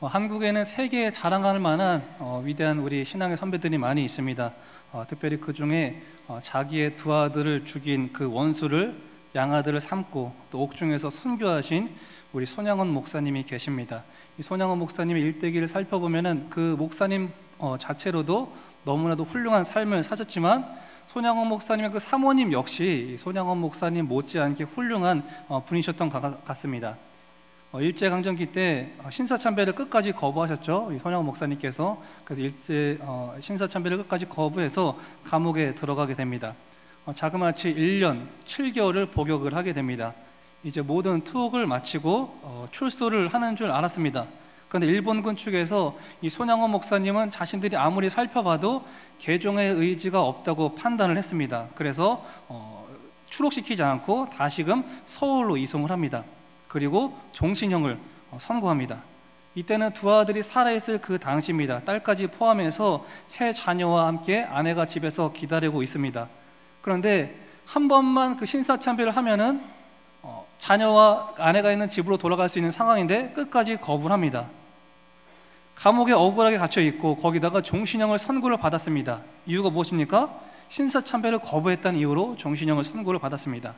한국에는 세계에 자랑할 만한 위대한 우리 신앙의 선배들이 많이 있습니다. 특별히 그 중에 자기의 두 아들을 죽인 그 원수를 양아들을 삼고 또 옥중에서 순교하신 우리 손양원 목사님이 계십니다. 이 손양원 목사님의 일대기를 살펴보면은 그 목사님 자체로도 너무나도 훌륭한 삶을 사셨지만 손양원 목사님의 그 사모님 역시 손양원 목사님 못지않게 훌륭한 분이셨던 것 같습니다. 일제강점기 때 신사참배를 끝까지 거부하셨죠. 이 손양원 목사님께서. 그래서 신사참배를 끝까지 거부해서 감옥에 들어가게 됩니다. 자그마치 1년 7개월을 복역을 하게 됩니다. 이제 모든 투옥을 마치고 출소를 하는 줄 알았습니다. 그런데 일본군 측에서 이 손양원 목사님은 자신들이 아무리 살펴봐도 개종의 의지가 없다고 판단을 했습니다. 그래서 추록시키지 않고 다시금 서울로 이송을 합니다. 그리고 종신형을 선고합니다. 이때는 두 아들이 살아있을 그 당시입니다. 딸까지 포함해서 세 자녀와 함께 아내가 집에서 기다리고 있습니다. 그런데 한 번만 그 신사참배를 하면은 자녀와 아내가 있는 집으로 돌아갈 수 있는 상황인데 끝까지 거부를 합니다. 감옥에 억울하게 갇혀 있고 거기다가 종신형을 선고를 받았습니다. 이유가 무엇입니까? 신사참배를 거부했다는 이유로 종신형을 선고를 받았습니다.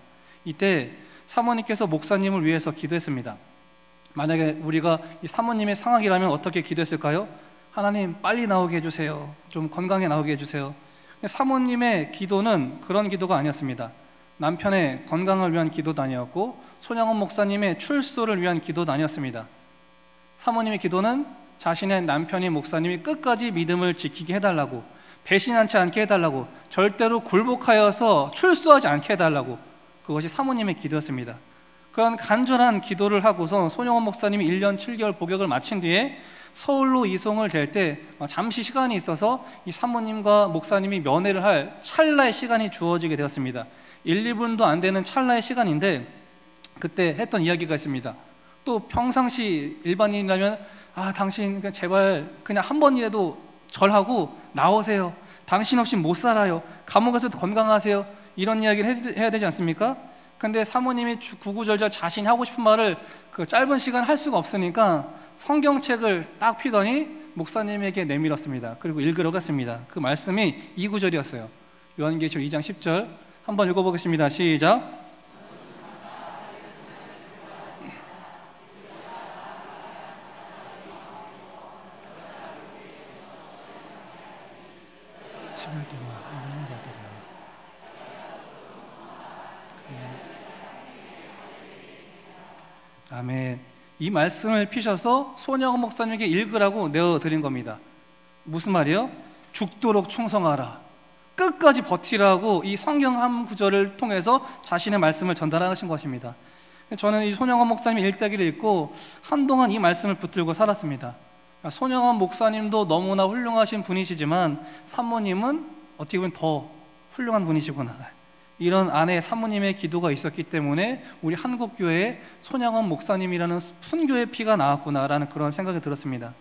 이때 사모님께서 목사님을 위해서 기도했습니다. 만약에 우리가 이 사모님의 상황이라면 어떻게 기도했을까요? 하나님 빨리 나오게 해주세요. 좀 건강해 나오게 해주세요. 사모님의 기도는 그런 기도가 아니었습니다. 남편의 건강을 위한 기도도 아니었고 손양원 목사님의 출소를 위한 기도도 아니었습니다. 사모님의 기도는 자신의 남편인 목사님이 끝까지 믿음을 지키게 해달라고, 배신하지 않게 해달라고, 절대로 굴복하여서 출소하지 않게 해달라고, 그것이 사모님의 기도였습니다. 그런 간절한 기도를 하고서 손양원 목사님이 1년 7개월 복역을 마친 뒤에 서울로 이송을 될 때 잠시 시간이 있어서 이 사모님과 목사님이 면회를 할 찰나의 시간이 주어지게 되었습니다. 1, 2분도 안 되는 찰나의 시간인데 그때 했던 이야기가 있습니다. 또 평상시 일반인이라면 당신 제발 그냥 한 번이라도 절하고 나오세요. 당신 없이 못 살아요. 감옥에서도 건강하세요. 이런 이야기를 해야 되지 않습니까? 근데 사모님이 구구절절 자신이 하고 싶은 말을 그 짧은 시간 할 수가 없으니까 성경책을 딱 피더니 목사님에게 내밀었습니다. 그리고 읽으라고 했습니다. 그 말씀이 이 구절이었어요. 요한계시록 2장 10절 한번 읽어보겠습니다. 시작. 아멘. 이 말씀을 피셔서 손양원 목사님에게 읽으라고 내어드린 겁니다. 무슨 말이요? 죽도록 충성하라, 끝까지 버티라고 이 성경 한 구절을 통해서 자신의 말씀을 전달하신 것입니다. 저는 이 손양원 목사님 일대기를 읽고 한동안 이 말씀을 붙들고 살았습니다. 손양원 목사님도 너무나 훌륭하신 분이시지만 사모님은 어떻게 보면 더 훌륭한 분이시구나, 이런 아내 사모님의 기도가 있었기 때문에 우리 한국교회에 손양원 목사님이라는 순교의 피가 나왔구나라는 그런 생각이 들었습니다.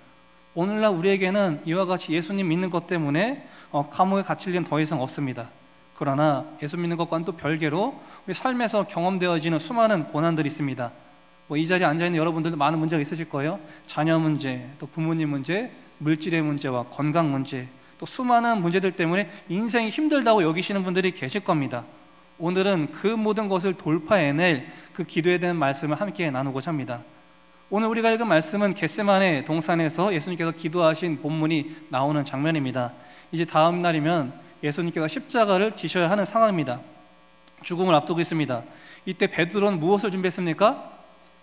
오늘날 우리에게는 이와 같이 예수님 믿는 것 때문에 감옥에 갇힐 일은 더 이상 없습니다. 그러나 예수 믿는 것과는 또 별개로 우리 삶에서 경험되어지는 수많은 고난들이 있습니다. 이 자리에 앉아있는 여러분들도 많은 문제가 있으실 거예요. 자녀 문제, 또 부모님 문제, 물질의 문제와 건강 문제, 또 수많은 문제들 때문에 인생이 힘들다고 여기시는 분들이 계실 겁니다. 오늘은 그 모든 것을 돌파해낼 그 기도에 대한 말씀을 함께 나누고자 합니다. 오늘 우리가 읽은 말씀은 겟세마네 동산에서 예수님께서 기도하신 본문이 나오는 장면입니다. 이제 다음 날이면 예수님께서 십자가를 지셔야 하는 상황입니다. 죽음을 앞두고 있습니다. 이때 베드로는 무엇을 준비했습니까?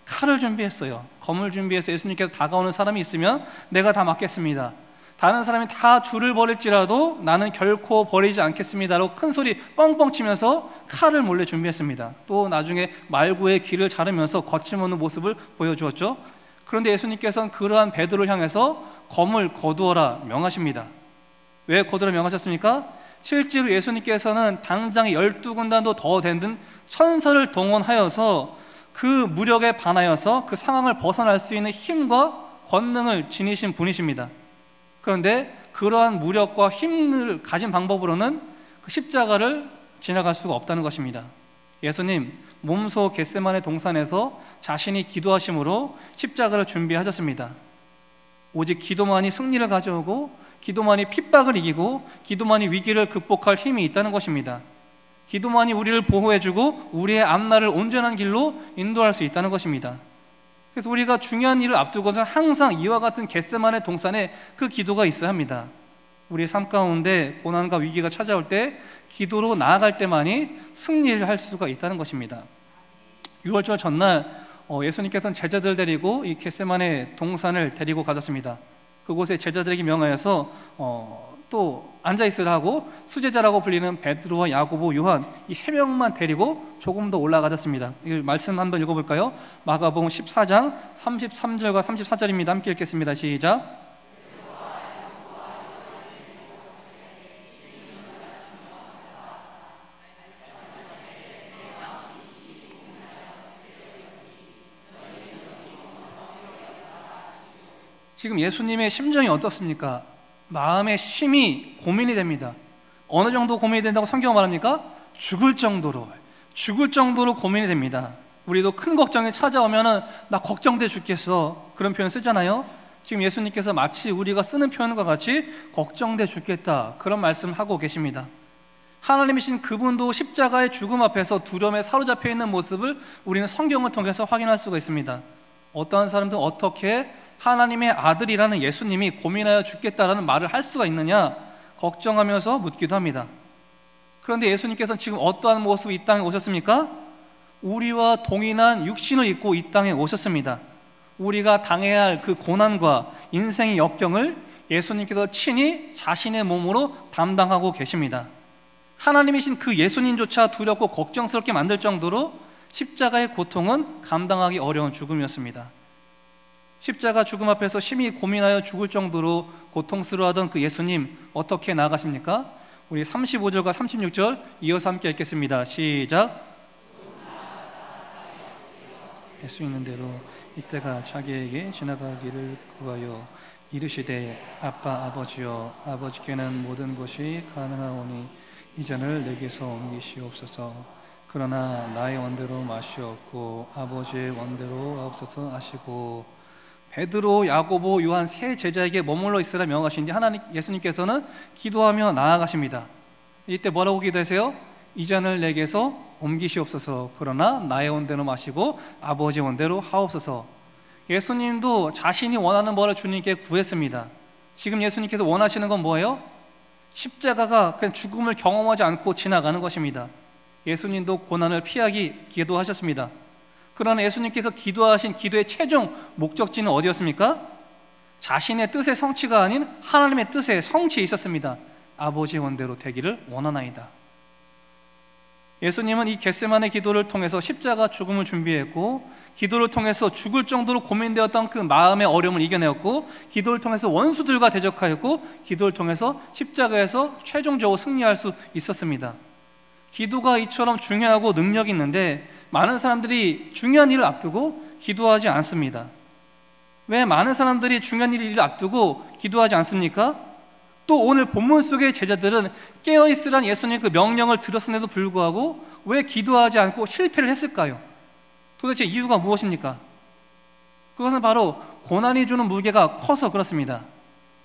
칼을 준비했어요. 검을 준비해서 예수님께서 다가오는 사람이 있으면 내가 다 맞겠습니다. 다른 사람이 다 줄을 버릴지라도 나는 결코 버리지 않겠습니다라고 큰 소리 뻥뻥 치면서 칼을 몰래 준비했습니다. 또 나중에 말구의 귀를 자르면서 거침없는 모습을 보여주었죠. 그런데 예수님께서는 그러한 베드로를 향해서 검을 거두어라 명하십니다. 왜 거두라 명하셨습니까? 실제로 예수님께서는 당장 12군단도 더 되는 천사를 동원하여서 그 무력에 반하여서 그 상황을 벗어날 수 있는 힘과 권능을 지니신 분이십니다. 그런데 그러한 무력과 힘을 가진 방법으로는 그 십자가를 지나갈 수가 없다는 것입니다. 예수님 몸소 겟세마네 동산에서 자신이 기도하심으로 십자가를 준비하셨습니다. 오직 기도만이 승리를 가져오고 기도만이 핍박을 이기고 기도만이 위기를 극복할 힘이 있다는 것입니다. 기도만이 우리를 보호해주고 우리의 앞날을 온전한 길로 인도할 수 있다는 것입니다. 그래서 우리가 중요한 일을 앞두고서 항상 이와 같은 겟세마네 동산에 그 기도가 있어야 합니다. 우리의 삶 가운데 고난과 위기가 찾아올 때 기도로 나아갈 때만이 승리를 할 수가 있다는 것입니다. 6월절 전날 예수님께서는 제자들 데리고 이 겟세마네 동산을 데리고 가셨습니다. 그곳에 제자들에게 명하여서 또 앉아있으라 하고 수제자라고 불리는 베드로와 야고보, 요한 이 세 명만 데리고 조금 더 올라가셨습니다. 이 말씀 한번 읽어볼까요? 마가복음 14장 33절과 34절입니다. 함께 읽겠습니다. 시작. 지금 예수님의 심정이 어떻습니까? 마음의 심히 고민이 됩니다. 어느 정도 고민이 된다고 성경은 말합니까? 죽을 정도로 고민이 됩니다. 우리도 큰 걱정이 찾아오면은 나 걱정돼 죽겠어, 그런 표현 쓰잖아요. 지금 예수님께서 마치 우리가 쓰는 표현과 같이 걱정돼 죽겠다, 그런 말씀을 하고 계십니다. 하나님이신 그분도 십자가의 죽음 앞에서 두려움에 사로잡혀 있는 모습을 우리는 성경을 통해서 확인할 수가 있습니다. 어떠한 사람들은 어떻게 하나님의 아들이라는 예수님이 고민하여 죽겠다라는 말을 할 수가 있느냐 걱정하면서 묻기도 합니다. 그런데 예수님께서는 지금 어떠한 모습으로 이 땅에 오셨습니까? 우리와 동일한 육신을 입고 이 땅에 오셨습니다. 우리가 당해야 할 그 고난과 인생의 역경을 예수님께서 친히 자신의 몸으로 담당하고 계십니다. 하나님이신 그 예수님조차 두렵고 걱정스럽게 만들 정도로 십자가의 고통은 감당하기 어려운 죽음이었습니다. 십자가 죽음 앞에서 심히 고민하여 죽을 정도로 고통스러워하던 그 예수님, 어떻게 나아가십니까? 우리 35절과 36절 이어서 함께 읽겠습니다. 시작. 될 수 있는 대로 이때가 자기에게 지나가기를 구하여 이르시되 아빠 아버지여, 아버지께는 모든 것이 가능하오니 이 잔을 내게서 옮기시옵소서. 그러나 나의 원대로 마시옵고 아버지의 원대로 하옵소서 하시고, 베드로, 야고보, 요한 세 제자에게 머물러 있으라 명하신 뒤 예수님께서는 기도하며 나아가십니다. 이때 뭐라고 기도하세요? 이 잔을 내게서 옮기시옵소서. 그러나 나의 원대로 마시고 아버지의 원대로 하옵소서. 예수님도 자신이 원하는 바를 주님께 구했습니다. 지금 예수님께서 원하시는 건 뭐예요? 십자가가 그냥 죽음을 경험하지 않고 지나가는 것입니다. 예수님도 고난을 피하기 기도하셨습니다. 그러나 예수님께서 기도하신 기도의 최종 목적지는 어디였습니까? 자신의 뜻의 성취가 아닌 하나님의 뜻의 성취에 있었습니다. 아버지의 원대로 되기를 원하나이다. 예수님은 이 겟세마네 기도를 통해서 십자가 죽음을 준비했고, 기도를 통해서 죽을 정도로 고민되었던 그 마음의 어려움을 이겨내었고, 기도를 통해서 원수들과 대적하였고, 기도를 통해서 십자가에서 최종적으로 승리할 수 있었습니다. 기도가 이처럼 중요하고 능력이 있는데 많은 사람들이 중요한 일을 앞두고 기도하지 않습니다. 왜 많은 사람들이 중요한 일을 앞두고 기도하지 않습니까? 또 오늘 본문 속의 제자들은 깨어있으란 예수님의 그 명령을 들었음에도 불구하고 왜 기도하지 않고 실패를 했을까요? 도대체 이유가 무엇입니까? 그것은 바로 고난이 주는 무게가 커서 그렇습니다.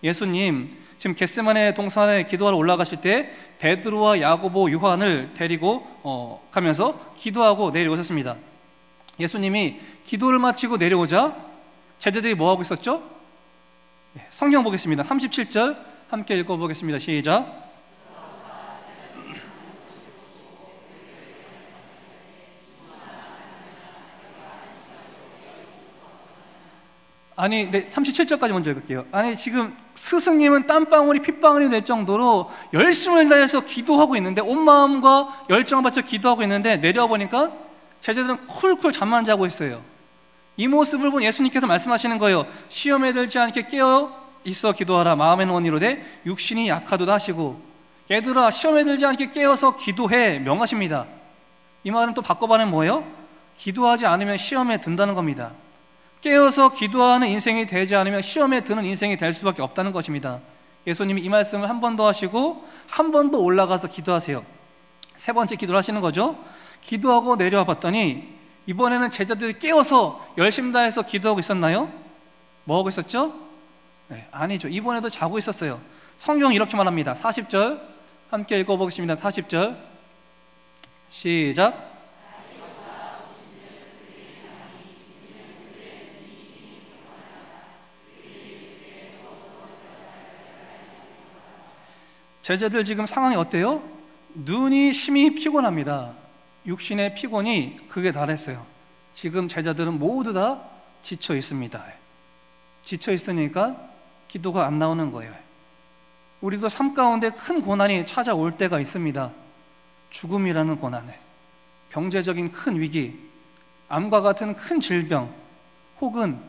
예수님 지금 겟세마네 동산에 기도하러 올라가실 때 베드로와 야고보, 요한을 데리고 가면서 기도하고 내려오셨습니다. 예수님이 기도를 마치고 내려오자 제자들이 뭐하고 있었죠? 성경 보겠습니다. 37절 함께 읽어보겠습니다. 시작. 아니, 37절까지 먼저 읽을게요. 아니, 지금 스승님은 땀방울이 핏방울이 될 정도로 열심을 다해서 기도하고 있는데, 온 마음과 열정을 바쳐 기도하고 있는데 내려와 보니까 제자들은 쿨쿨 잠만 자고 있어요. 이 모습을 본 예수님께서 말씀하시는 거예요. 시험에 들지 않게 깨어 있어 기도하라. 마음에는 원이로되 육신이 약하도다 하시고, 얘들아 시험에 들지 않게 깨어서 기도해 명하십니다. 이 말은 또 바꿔봐는 뭐예요? 기도하지 않으면 시험에 든다는 겁니다. 깨어서 기도하는 인생이 되지 않으면 시험에 드는 인생이 될 수밖에 없다는 것입니다. 예수님이 이 말씀을 한 번 더 하시고 한 번 더 올라가서 기도하세요. 세 번째 기도를 하시는 거죠. 기도하고 내려와 봤더니 이번에는 제자들이 깨어서 열심 다해서 기도하고 있었나요? 뭐 하고 있었죠? 아니죠. 이번에도 자고 있었어요. 성경 이렇게 말합니다. 40절 함께 읽어보겠습니다. 40절 시작. 제자들 지금 상황이 어때요? 눈이 심히 피곤합니다. 육신의 피곤이 극에 달했어요. 지금 제자들은 모두 다 지쳐 있습니다. 지쳐 있으니까 기도가 안 나오는 거예요. 우리도 삶 가운데 큰 고난이 찾아올 때가 있습니다. 죽음이라는 고난에, 경제적인 큰 위기, 암과 같은 큰 질병, 혹은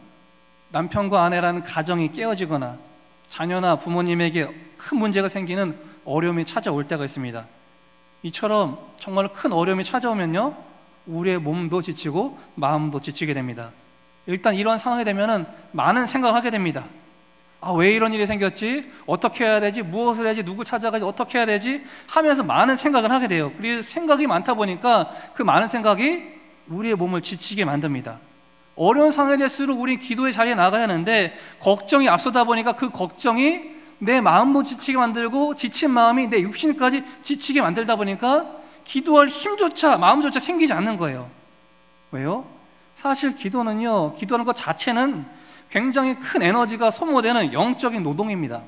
남편과 아내라는 가정이 깨어지거나 자녀나 부모님에게 큰 문제가 생기는 어려움이 찾아올 때가 있습니다. 이처럼 정말 큰 어려움이 찾아오면요, 우리의 몸도 지치고 마음도 지치게 됩니다. 일단 이런 상황이 되면은 많은 생각을 하게 됩니다. 왜 이런 일이 생겼지? 어떻게 해야 되지? 무엇을 해야지? 누구 찾아가지? 어떻게 해야 되지? 하면서 많은 생각을 하게 돼요. 그리고 생각이 많다 보니까 그 많은 생각이 우리의 몸을 지치게 만듭니다. 어려운 상황이 될수록 우리 기도의 자리에 나가야 하는데 걱정이 앞서다 보니까 그 걱정이 내 마음도 지치게 만들고 지친 마음이 내 육신까지 지치게 만들다 보니까 기도할 힘조차, 마음조차 생기지 않는 거예요. 왜요? 사실 기도는요, 기도하는 것 자체는 굉장히 큰 에너지가 소모되는 영적인 노동입니다.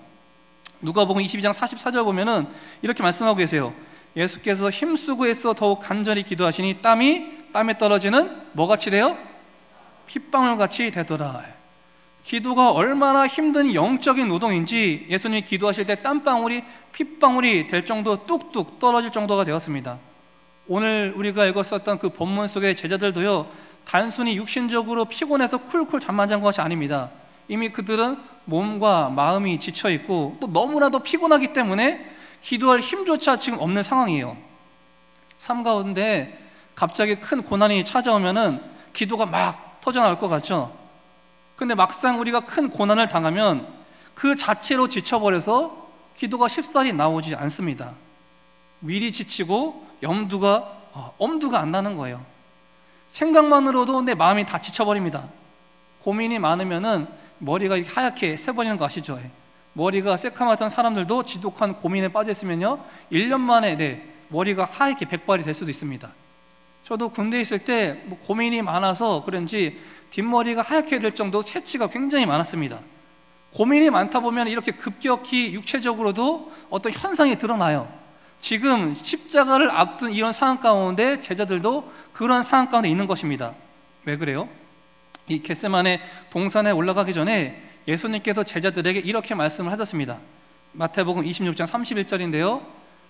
누가복음 22장 44절 보면은 이렇게 말씀하고 계세요. 예수께서 힘쓰고 애써 더욱 간절히 기도하시니 땀에 떨어지는 뭐같이 돼요? 핏방울같이 되더라. 기도가 얼마나 힘든 영적인 노동인지 예수님이 기도하실 때 땀방울이 핏방울이 될 정도 뚝뚝 떨어질 정도가 되었습니다. 오늘 우리가 읽었었던 그 본문 속의 제자들도요, 단순히 육신적으로 피곤해서 쿨쿨 잠만 잔 것이 아닙니다. 이미 그들은 몸과 마음이 지쳐있고 또 너무나도 피곤하기 때문에 기도할 힘조차 지금 없는 상황이에요. 삶 가운데 갑자기 큰 고난이 찾아오면은 기도가 막 터져나올 것 같죠? 근데 막상 우리가 큰 고난을 당하면 그 자체로 지쳐버려서 기도가 쉽사리 나오지 않습니다. 미리 지치고 엄두가 안 나는 거예요. 생각만으로도 내 마음이 다 지쳐버립니다. 고민이 많으면은 머리가 하얗게 새버리는 거 아시죠? 머리가 새카맣던 사람들도 지독한 고민에 빠져 있으면요, 1년 만에 머리가 하얗게 백발이 될 수도 있습니다. 저도 군대에 있을 때 고민이 많아서 그런지 뒷머리가 하얗게 될 정도 새치가 굉장히 많았습니다. 고민이 많다 보면 이렇게 급격히 육체적으로도 어떤 현상이 드러나요. 지금 십자가를 앞둔 이런 상황 가운데 제자들도 그런 상황 가운데 있는 것입니다. 왜 그래요? 이 겟세마네 동산에 올라가기 전에 예수님께서 제자들에게 이렇게 말씀을 하셨습니다. 마태복음 26장 31절인데요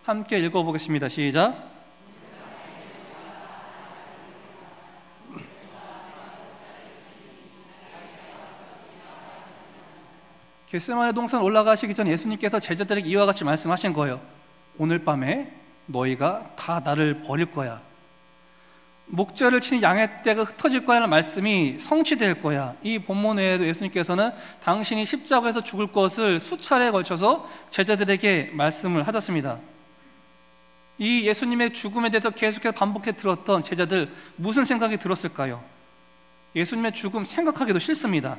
함께 읽어보겠습니다. 시작. 겟세마네 동산 올라가시기 전에 예수님께서 제자들에게 이와 같이 말씀하신 거예요. 오늘 밤에 너희가 다 나를 버릴 거야. 목자를 치는 양의 떼가 흩어질 거야라는 말씀이 성취될 거야. 이 본문 외에도 예수님께서는 당신이 십자가에서 죽을 것을 수차례에 걸쳐서 제자들에게 말씀을 하셨습니다. 이 예수님의 죽음에 대해서 계속해서 반복해 들었던 제자들 무슨 생각이 들었을까요? 예수님의 죽음 생각하기도 싫습니다.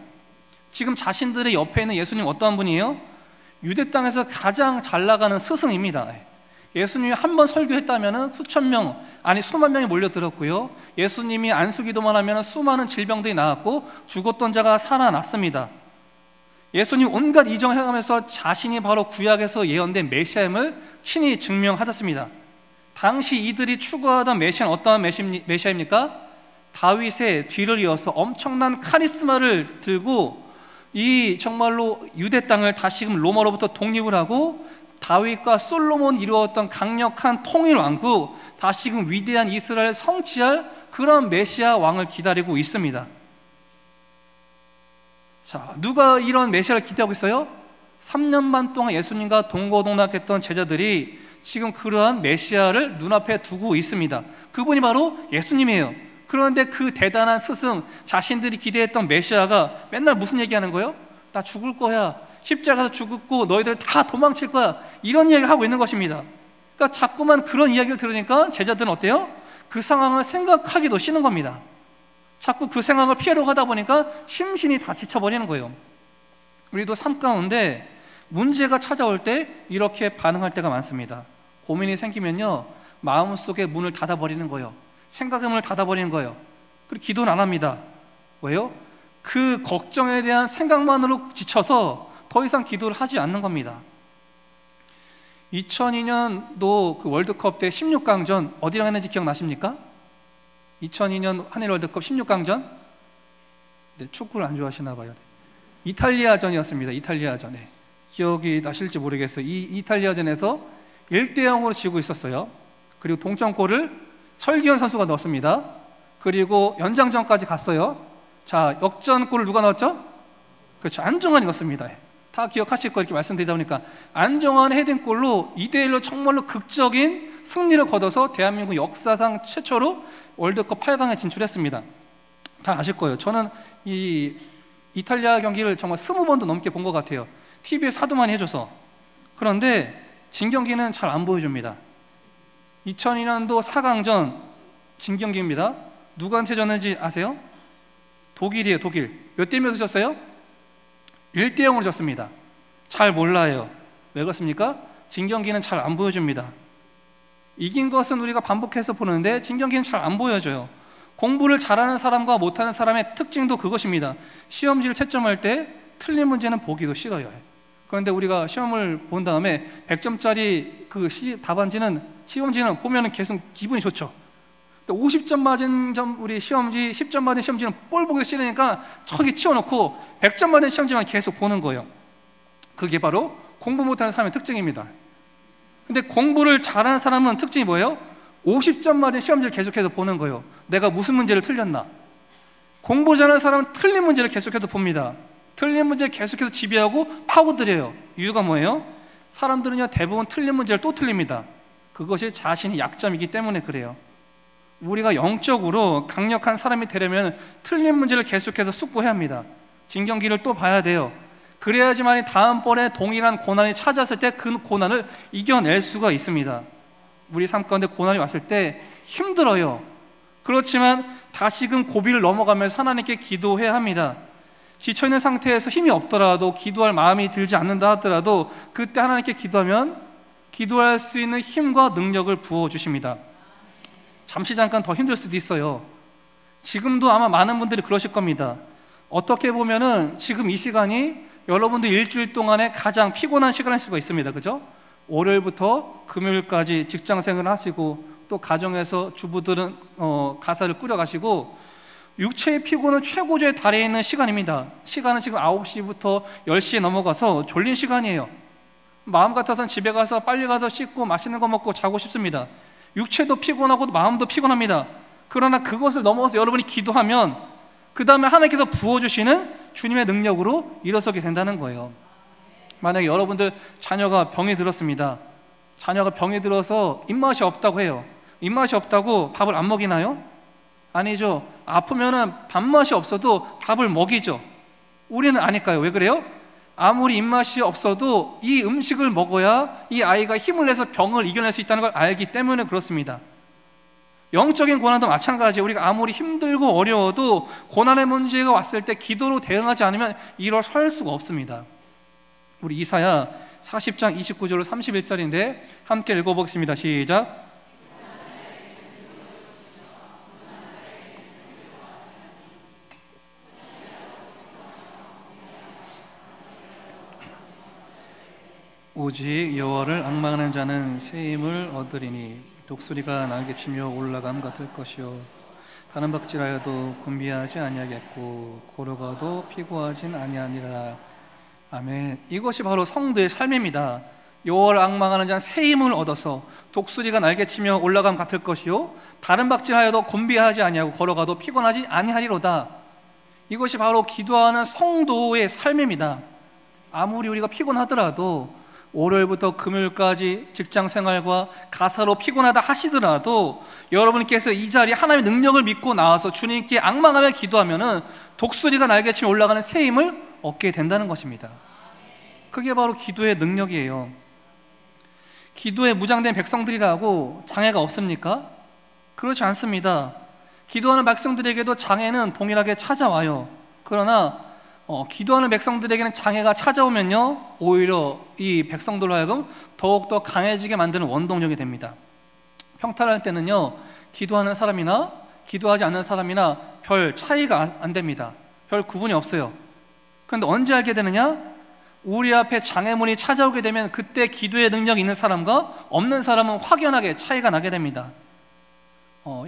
지금 자신들의 옆에 있는 예수님 어떠한 분이에요? 유대 땅에서 가장 잘 나가는 스승입니다. 예수님이 한 번 설교했다면 수천 명, 아니 수만 명이 몰려들었고요, 예수님이 안수기도만 하면 수많은 질병들이 나았고 죽었던 자가 살아났습니다. 예수님 온갖 이정을 해가면서 자신이 바로 구약에서 예언된 메시아임을 친히 증명하셨습니다. 당시 이들이 추구하던 메시아는 어떠한 메시아입니까? 다윗의 뒤를 이어서 엄청난 카리스마를 들고 이 정말로 유대 땅을 다시금 로마로부터 독립을 하고 다윗과 솔로몬이 이루었던 강력한 통일 왕국, 다시금 위대한 이스라엘 성취할 그런 메시아 왕을 기다리고 있습니다. 자, 누가 이런 메시아를 기대하고 있어요? 3년 반 동안 예수님과 동고동락했던 제자들이 지금 그러한 메시아를 눈앞에 두고 있습니다. 그분이 바로 예수님이에요. 그런데 그 대단한 스승, 자신들이 기대했던 메시아가 맨날 무슨 얘기하는 거예요? 나 죽을 거야, 십자가에서 죽고 너희들 다 도망칠 거야, 이런 이야기를 하고 있는 것입니다. 그러니까 자꾸만 그런 이야기를 들으니까 제자들은 어때요? 그 상황을 생각하기도 싫은 겁니다. 자꾸 그 상황을 피하려고 하다 보니까 심신이 다 지쳐버리는 거예요. 우리도 삶 가운데 문제가 찾아올 때 이렇게 반응할 때가 많습니다. 고민이 생기면요, 마음속에 문을 닫아버리는 거예요. 생각의 문을 닫아버리는 거예요. 그리고 기도는 안 합니다. 왜요? 그 걱정에 대한 생각만으로 지쳐서 더 이상 기도를 하지 않는 겁니다. 2002년도 그 월드컵 때 16강전 어디랑 했는지 기억나십니까? 2002년 한일 월드컵 16강전? 네, 축구를 안 좋아하시나 봐요. 이탈리아전이었습니다. 이탈리아전. 네. 기억이 나실지 모르겠어요. 이 이탈리아전에서 1대0으로 지고 있었어요. 그리고 동점골을 설기현 선수가 넣었습니다. 그리고 연장전까지 갔어요. 자, 역전골을 누가 넣었죠? 그렇죠, 안정환이 넣었습니다. 다 기억하실 거 이렇게 말씀드리다 보니까 안정환의 헤딩골로 2대1로 정말로 극적인 승리를 거둬서 대한민국 역사상 최초로 월드컵 8강에 진출했습니다. 다 아실 거예요. 저는 이 이탈리아 경기를 정말 20번도 넘게 본 것 같아요. TV에 하도 많이 해줘서. 그런데 진 경기는 잘 안 보여줍니다. 2002년도 4강전 진 경기입니다. 누구한테 졌는지 아세요? 독일이에요. 독일. 몇 대 몇으로 졌어요? 1대0으로 졌습니다. 잘 몰라요. 왜 그렇습니까? 진 경기는 잘 안 보여줍니다. 이긴 것은 우리가 반복해서 보는데 진 경기는 잘 안 보여줘요. 공부를 잘하는 사람과 못하는 사람의 특징도 그것입니다. 시험지를 채점할 때 틀린 문제는 보기도 싫어요. 그런데 우리가 시험을 본 다음에 100점짜리 그 답안지는 시험지는 보면 계속 기분이 좋죠. 50점 맞은 우리 시험지, 10점 맞은 시험지는 꼴 보기 싫으니까 저기 치워놓고 100점 맞은 시험지만 계속 보는 거예요. 그게 바로 공부 못하는 사람의 특징입니다. 근데 공부를 잘하는 사람은 특징이 뭐예요? 50점 맞은 시험지를 계속해서 보는 거예요. 내가 무슨 문제를 틀렸나? 공부 잘하는 사람은 틀린 문제를 계속해서 봅니다. 틀린 문제를 계속해서 지배하고 파고들여요. 이유가 뭐예요? 사람들은요, 대부분 틀린 문제를 또 틀립니다. 그것이 자신의 약점이기 때문에 그래요. 우리가 영적으로 강력한 사람이 되려면 틀린 문제를 계속해서 숙고해야 합니다. 진 경기를 또 봐야 돼요. 그래야지만 다음번에 동일한 고난이 찾아왔을 때 그 고난을 이겨낼 수가 있습니다. 우리 삶 가운데 고난이 왔을 때 힘들어요. 그렇지만 다시금 고비를 넘어가면서 하나님께 기도해야 합니다. 지쳐있는 상태에서 힘이 없더라도, 기도할 마음이 들지 않는다 하더라도 그때 하나님께 기도하면 기도할 수 있는 힘과 능력을 부어주십니다. 잠시 잠깐 더 힘들 수도 있어요. 지금도 아마 많은 분들이 그러실 겁니다. 어떻게 보면은 지금 이 시간이 여러분들 일주일 동안에 가장 피곤한 시간일 수가 있습니다. 그죠? 월요일부터 금요일까지 직장생활을 하시고 또 가정에서 주부들은 가사를 꾸려가시고 육체의 피곤은 최고조에 달해 있는 시간입니다. 시간은 지금 9시부터 10시에 넘어가서 졸린 시간이에요. 마음 같아서는 집에 가서 빨리 가서 씻고 맛있는 거 먹고 자고 싶습니다. 육체도 피곤하고 마음도 피곤합니다. 그러나 그것을 넘어서 여러분이 기도하면 그 다음에 하나님께서 부어주시는 주님의 능력으로 일어서게 된다는 거예요. 만약에 여러분들 자녀가 병이 들었습니다. 자녀가 병이 들어서 입맛이 없다고 해요. 입맛이 없다고 밥을 안 먹이나요? 아니죠. 아프면은 밥맛이 없어도 밥을 먹이죠. 우리는 아닐까요? 왜 그래요? 아무리 입맛이 없어도 이 음식을 먹어야 이 아이가 힘을 내서 병을 이겨낼 수 있다는 걸 알기 때문에 그렇습니다. 영적인 고난도 마찬가지예요. 우리가 아무리 힘들고 어려워도 고난의 문제가 왔을 때 기도로 대응하지 않으면 일어설 수가 없습니다. 우리 이사야 40장 29절로 31절인데 함께 읽어보겠습니다. 시작. 오직 여호와를 앙망하는 자는 새 힘을 얻으리니 독수리가 날개치며 올라감 같을 것이요 다른 박질하여도 곤비하지 아니하겠고 걸어가도 피고하진 아니하니라. 아멘. 이것이 바로 성도의 삶입니다. 여호와를 앙망하는 자는 새 힘을 얻어서 독수리가 날개치며 올라감 같을 것이요 다른 박질하여도 곤비하지 아니하고 걸어가도 피곤하지 아니하리로다. 이것이 바로 기도하는 성도의 삶입니다. 아무리 우리가 피곤하더라도 월요일부터 금요일까지 직장생활과 가사로 피곤하다 하시더라도 여러분께서 이 자리에 하나님의 능력을 믿고 나와서 주님께 앙망하며 기도하면은 독수리가 날개치며 올라가는 새 힘을 얻게 된다는 것입니다. 그게 바로 기도의 능력이에요. 기도에 무장된 백성들이라고 장애가 없습니까? 그렇지 않습니다. 기도하는 백성들에게도 장애는 동일하게 찾아와요. 그러나 기도하는 백성들에게는 장애가 찾아오면요, 오히려 이 백성들로 하여금 더욱더 강해지게 만드는 원동력이 됩니다. 평탄할 때는요, 기도하는 사람이나 기도하지 않는 사람이나 별 차이가 안 됩니다. 별 구분이 없어요. 그런데 언제 알게 되느냐? 우리 앞에 장애물이 찾아오게 되면 그때 기도의 능력이 있는 사람과 없는 사람은 확연하게 차이가 나게 됩니다.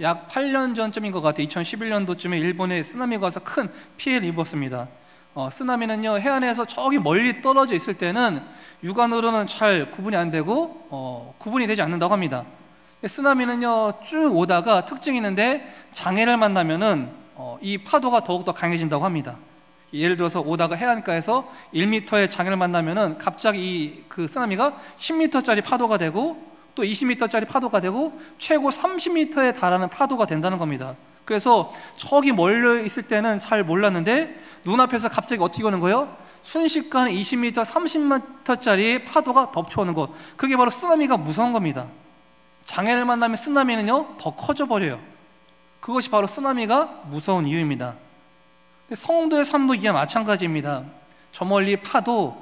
약 8년 전쯤인 것 같아요. 2011년도쯤에 일본에 쓰나미가 와서 큰 피해를 입었습니다. 쓰나미는요, 해안에서 저기 멀리 떨어져 있을 때는 육안으로는 잘 구분이 안 되고 구분이 되지 않는다고 합니다. 쓰나미는요, 쭉 오다가 특징이 있는데 장애를 만나면은 이 파도가 더욱더 강해진다고 합니다. 예를 들어서 오다가 해안가에서 1m의 장애를 만나면은 갑자기 그 쓰나미가 10m짜리 파도가 되고 또 20m짜리 파도가 되고 최고 30m에 달하는 파도가 된다는 겁니다. 그래서 저기 멀리 있을 때는 잘 몰랐는데 눈앞에서 갑자기 어떻게 오는 거예요? 순식간에 20m, 30m짜리 파도가 덮쳐오는 것, 그게 바로 쓰나미가 무서운 겁니다. 장애를 만나면 쓰나미는요, 더 커져버려요. 그것이 바로 쓰나미가 무서운 이유입니다. 성도의 삶도 이게 마찬가지입니다. 저 멀리 파도,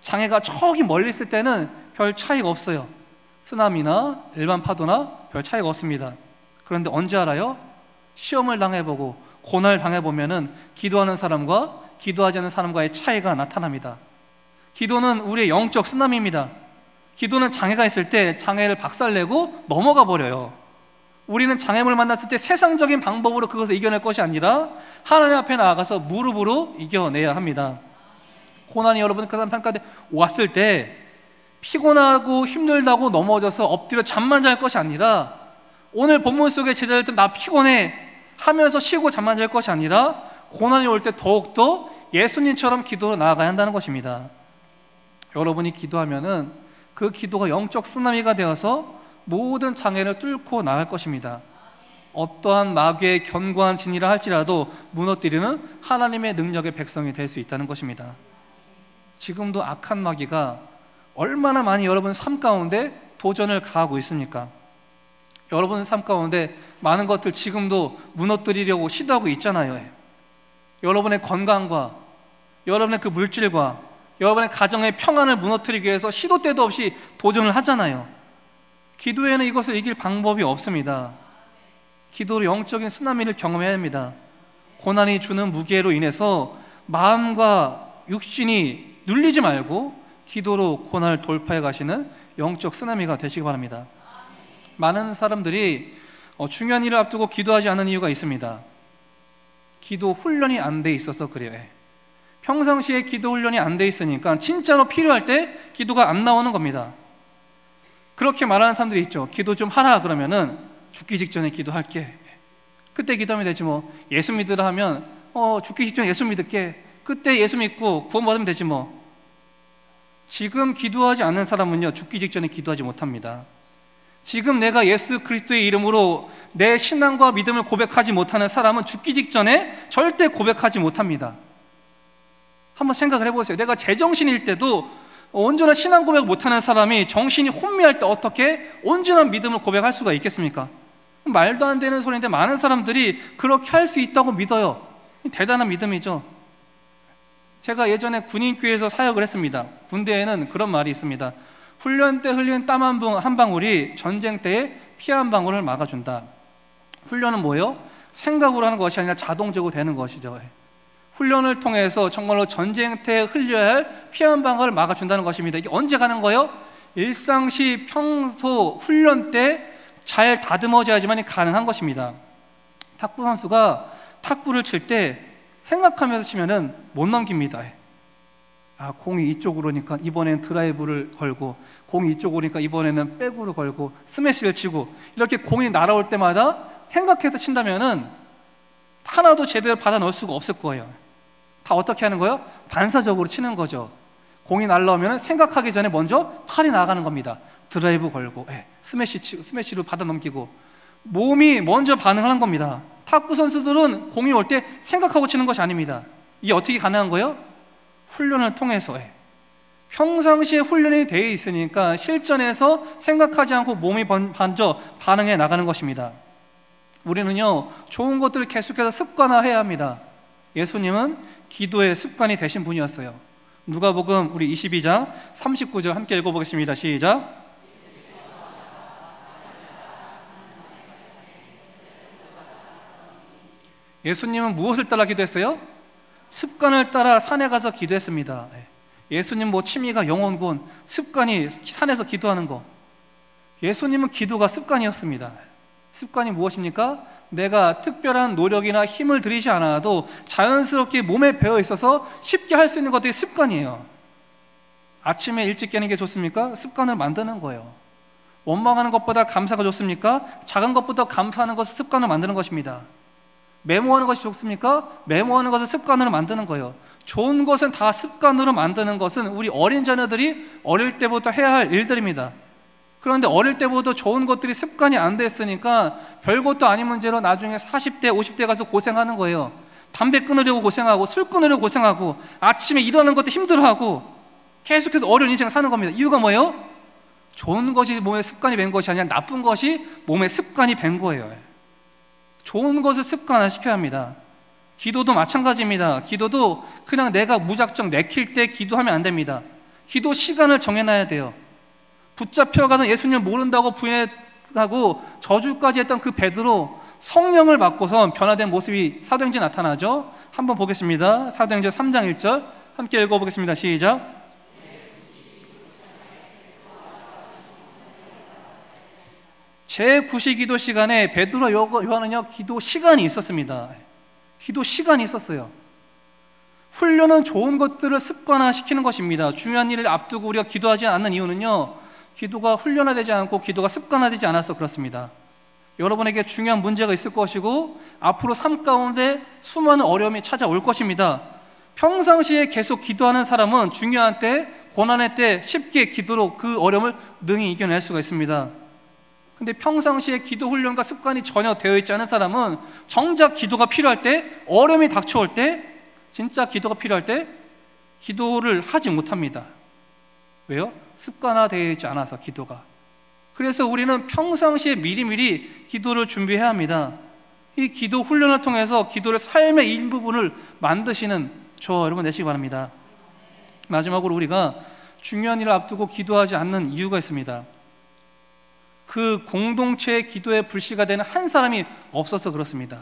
장애가 저기 멀리 있을 때는 별 차이가 없어요. 쓰나미나 일반 파도나 별 차이가 없습니다. 그런데 언제 알아요? 시험을 당해보고 고난을 당해보면은 기도하는 사람과 기도하지 않는 사람과의 차이가 나타납니다. 기도는 우리의 영적 쓰나미입니다. 기도는 장애가 있을 때 장애를 박살내고 넘어가 버려요. 우리는 장애물을 만났을 때 세상적인 방법으로 그것을 이겨낼 것이 아니라 하나님 앞에 나아가서 무릎으로 이겨내야 합니다. 고난이 여러분 그 사람 평가에 왔을 때 피곤하고 힘들다고 넘어져서 엎드려 잠만 잘 것이 아니라, 오늘 본문 속의 제자들 나 피곤해 하면서 쉬고 잠만 잘 것이 아니라 고난이 올 때 더욱더 예수님처럼 기도로 나아가야 한다는 것입니다. 여러분이 기도하면은 그 기도가 영적 쓰나미가 되어서 모든 장애를 뚫고 나갈 것입니다. 어떠한 마귀의 견고한 진이라 할지라도 무너뜨리는 하나님의 능력의 백성이 될 수 있다는 것입니다. 지금도 악한 마귀가 얼마나 많이 여러분 삶 가운데 도전을 가하고 있습니까? 여러분 삶 가운데 많은 것들 지금도 무너뜨리려고 시도하고 있잖아요. 여러분의 건강과 여러분의 그 물질과 여러분의 가정의 평안을 무너뜨리기 위해서 시도 때도 없이 도전을 하잖아요. 기도에는 이것을 이길 방법이 없습니다. 기도로 영적인 쓰나미를 경험해야 합니다. 고난이 주는 무게로 인해서 마음과 육신이 눌리지 말고 기도로 고난을 돌파해 가시는 영적 쓰나미가 되시기 바랍니다. 많은 사람들이 중요한 일을 앞두고 기도하지 않는 이유가 있습니다. 기도 훈련이 안 돼 있어서 그래요. 평상시에 기도 훈련이 안 돼 있으니까 진짜로 필요할 때 기도가 안 나오는 겁니다. 그렇게 말하는 사람들이 있죠. 기도 좀 하라 그러면은 죽기 직전에 기도할게. 그때 기도하면 되지 뭐. 예수 믿으라 하면 죽기 직전에 예수 믿을게. 그때 예수 믿고 구원받으면 되지 뭐. 지금 기도하지 않는 사람은요, 죽기 직전에 기도하지 못합니다. 지금 내가 예수 그리스도의 이름으로 내 신앙과 믿음을 고백하지 못하는 사람은 죽기 직전에 절대 고백하지 못합니다. 한번 생각을 해보세요. 내가 제정신일 때도 온전한 신앙 고백을 못하는 사람이 정신이 혼미할 때 어떻게 온전한 믿음을 고백할 수가 있겠습니까? 말도 안 되는 소리인데 많은 사람들이 그렇게 할 수 있다고 믿어요. 대단한 믿음이죠. 제가 예전에 군인교회에서 사역을 했습니다. 군대에는 그런 말이 있습니다. 훈련 때 흘린 땀 한 방울이 전쟁 때에 피 한 방울을 막아준다. 훈련은 뭐예요? 생각으로 하는 것이 아니라 자동적으로 되는 것이죠. 훈련을 통해서 정말로 전쟁 때 흘려야 할 피 한 방울을 막아준다는 것입니다. 이게 언제 가는 거예요? 일상시 평소 훈련 때 잘 다듬어져야지만 가능한 것입니다. 탁구 선수가 탁구를 칠 때 생각하면서 치면은 못 넘깁니다. 공이 이쪽으로 오니까 이번엔 드라이브를 걸고, 공이 이쪽으로 오니까 이번에는 백으로 걸고 스매시를 치고, 이렇게 공이 날아올 때마다 생각해서 친다면은 하나도 제대로 받아 넣을 수가 없을 거예요. 다 어떻게 하는 거예요? 반사적으로 치는 거죠. 공이 날라오면 생각하기 전에 먼저 팔이 나가는 겁니다. 드라이브 걸고 스매시 치고 스매시로 받아 넘기고 몸이 먼저 반응하는 겁니다. 탁구 선수들은 공이 올 때 생각하고 치는 것이 아닙니다. 이게 어떻게 가능한 거예요? 훈련을 통해서. 평상시에 훈련이 되어 있으니까 실전에서 생각하지 않고 몸이 먼저 반응해 나가는 것입니다. 우리는요, 좋은 것들을 계속해서 습관화해야 합니다. 예수님은 기도의 습관이 되신 분이었어요. 누가복음 우리 22장 39절 함께 읽어보겠습니다. 시작. 예수님은 무엇을 따라 기도했어요? 습관을 따라 산에 가서 기도했습니다. 예수님 취미가 영혼군, 습관이 산에서 기도하는 거. 예수님은 기도가 습관이었습니다. 습관이 무엇입니까? 내가 특별한 노력이나 힘을 들이지 않아도 자연스럽게 몸에 배어 있어서 쉽게 할 수 있는 것들이 습관이에요. 아침에 일찍 깨는 게 좋습니까? 습관을 만드는 거예요. 원망하는 것보다 감사가 좋습니까? 작은 것보다 감사하는 것을 습관을 만드는 것입니다. 메모하는 것이 좋습니까? 메모하는 것을 습관으로 만드는 거예요. 좋은 것은 다 습관으로 만드는 것은 우리 어린 자녀들이 어릴 때부터 해야 할 일들입니다. 그런데 어릴 때부터 좋은 것들이 습관이 안 됐으니까 별것도 아닌 문제로 나중에 40대, 50대 가서 고생하는 거예요. 담배 끊으려고 고생하고 술 끊으려고 고생하고 아침에 일어나는 것도 힘들어하고 계속해서 어려운 인생을 사는 겁니다. 이유가 뭐예요? 좋은 것이 몸에 습관이 된 것이 아니라 나쁜 것이 몸에 습관이 된 거예요. 좋은 것을 습관화시켜야 합니다. 기도도 마찬가지입니다. 기도도 그냥 내가 무작정 내킬 때 기도하면 안 됩니다. 기도 시간을 정해놔야 돼요. 붙잡혀가던 예수님을 모른다고 부인하고 저주까지 했던 그 베드로 성령을 받고선 변화된 모습이 사도행전에 나타나죠. 한번 보겠습니다. 사도행전 3장 1절 함께 읽어보겠습니다. 시작. 제9시기도 시간에 베드로 요한은요 기도 시간이 있었습니다. 기도 시간이 있었어요. 훈련은 좋은 것들을 습관화시키는 것입니다. 중요한 일을 앞두고 우리가 기도하지 않는 이유는요, 기도가 훈련화되지 않고 기도가 습관화되지 않아서 그렇습니다. 여러분에게 중요한 문제가 있을 것이고 앞으로 삶 가운데 수많은 어려움이 찾아올 것입니다. 평상시에 계속 기도하는 사람은 중요한 때, 고난의 때 쉽게 기도로 그 어려움을 능히 이겨낼 수가 있습니다. 근데 평상시에 기도 훈련과 습관이 전혀 되어 있지 않은 사람은 정작 기도가 필요할 때, 어려움이 닥쳐올 때, 진짜 기도가 필요할 때 기도를 하지 못합니다. 왜요? 습관화되어 있지 않아서 기도가. 그래서 우리는 평상시에 미리미리 기도를 준비해야 합니다. 이 기도 훈련을 통해서 기도를 삶의 일부분을 만드시는 저 여러분 되시기 바랍니다. 마지막으로 우리가 중요한 일을 앞두고 기도하지 않는 이유가 있습니다. 그 공동체의 기도에 불씨가 되는 한 사람이 없어서 그렇습니다.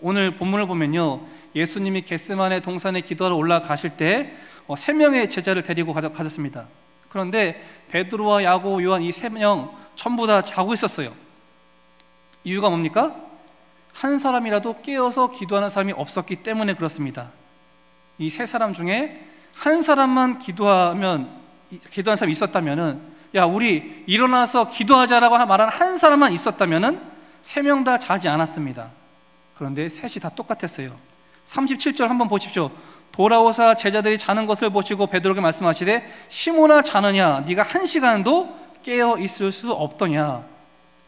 오늘 본문을 보면요, 예수님이 겟세마네 동산에 기도하러 올라가실 때 3명의 제자를 데리고 가셨습니다. 그런데 베드로와 야고보, 요한 이 3명 전부 다 자고 있었어요. 이유가 뭡니까? 한 사람이라도 깨어서 기도하는 사람이 없었기 때문에 그렇습니다. 이 3사람 중에 한 사람만 기도하는 사람이 있었다면은, 야 우리 일어나서 기도하자라고 말하는 한 사람만 있었다면은 3명 다 자지 않았습니다. 그런데 셋이 다 똑같았어요. 37절 한번 보십시오. 돌아오사 제자들이 자는 것을 보시고 베드로에게 말씀하시되 시몬아 자느냐, 네가 1시간도 깨어 있을 수 없더냐.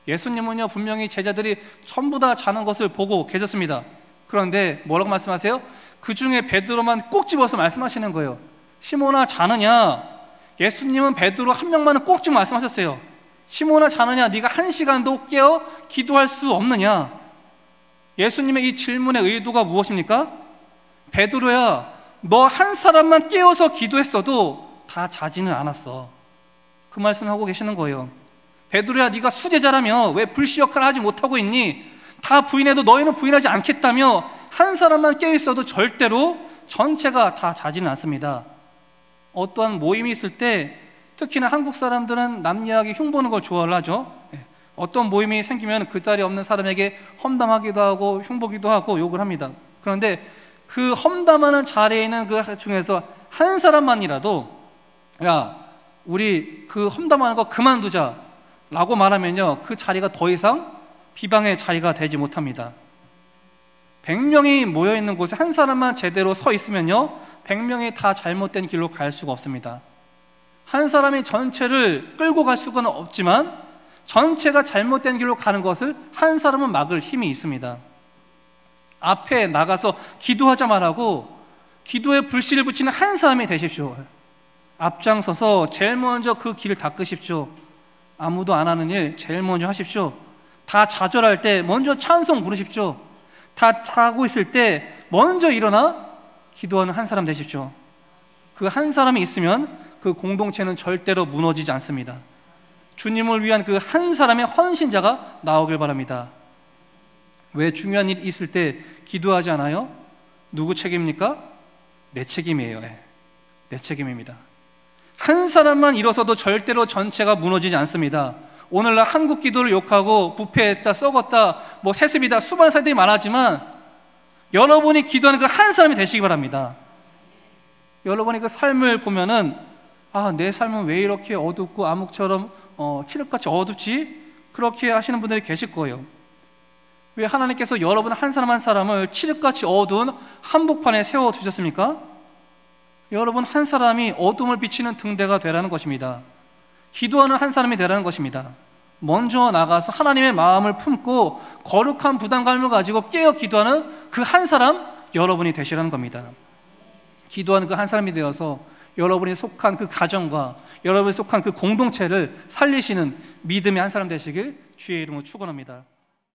예수님은요 분명히 제자들이 전부 다 자는 것을 보고 계셨습니다. 그런데 뭐라고 말씀하세요? 그 중에 베드로만 꼭 집어서 말씀하시는 거예요. 시몬아 자느냐. 예수님은 베드로 한 명만은 꼭 집어 말씀하셨어요. 시몬아 자느냐, 네가 1시간도 깨어 기도할 수 없느냐. 예수님의 이 질문의 의도가 무엇입니까? 베드로야, 너 한 사람만 깨어서 기도했어도 다 자지는 않았어. 그 말씀하고 계시는 거예요. 베드로야, 네가 수제자라며 왜 불시 역할을 하지 못하고 있니? 다 부인해도 너희는 부인하지 않겠다며 한 사람만 깨어있어도 절대로 전체가 다 자지는 않습니다. 어떠한 모임이 있을 때, 특히나 한국 사람들은 남 이야기 흉보는 걸 좋아를 하죠. 어떤 모임이 생기면 그 자리에 없는 사람에게 험담하기도 하고 흉보기도 하고 욕을 합니다. 그런데 그 험담하는 자리에 있는 그 중에서 한 사람만이라도 야 우리 그 험담하는 거 그만두자 라고 말하면요, 그 자리가 더 이상 비방의 자리가 되지 못합니다. 100명이 모여있는 곳에 한 사람만 제대로 서 있으면요, 100명이 다 잘못된 길로 갈 수가 없습니다. 한 사람이 전체를 끌고 갈 수는 없지만 전체가 잘못된 길로 가는 것을 한 사람은 막을 힘이 있습니다. 앞에 나가서 기도하자 말하고 기도에 불씨를 붙이는 한 사람이 되십시오. 앞장서서 제일 먼저 그 길을 닦으십시오. 아무도 안 하는 일 제일 먼저 하십시오. 다 좌절할 때 먼저 찬송 부르십시오. 다 자고 있을 때 먼저 일어나 기도하는 한 사람 되십시오. 그 한 사람이 있으면 그 공동체는 절대로 무너지지 않습니다. 주님을 위한 그 한 사람의 헌신자가 나오길 바랍니다. 왜 중요한 일이 있을 때 기도하지 않아요? 누구 책임입니까? 내 책임이에요. 내 책임입니다. 한 사람만 일어서도 절대로 전체가 무너지지 않습니다. 오늘날 한국 기도를 욕하고 부패했다, 썩었다, 세습이다, 수많은 사람들이 말하지만 여러분이 기도하는 그 한 사람이 되시기 바랍니다. 여러분이 그 삶을 보면은 내 삶은 왜 이렇게 어둡고 암흑처럼 칠흑같이 어둡지? 그렇게 하시는 분들이 계실 거예요. 왜 하나님께서 여러분 한 사람 한 사람을 칠흑같이 어두운 한복판에 세워주셨습니까? 여러분 한 사람이 어둠을 비치는 등대가 되라는 것입니다. 기도하는 한 사람이 되라는 것입니다. 먼저 나가서 하나님의 마음을 품고 거룩한 부담감을 가지고 깨어 기도하는 그 한 사람, 여러분이 되시라는 겁니다. 기도하는 그 한 사람이 되어서 여러분이 속한 그 가정과 여러분이 속한 그 공동체를 살리시는 믿음의 한 사람 되시길 주의 이름으로 축원합니다.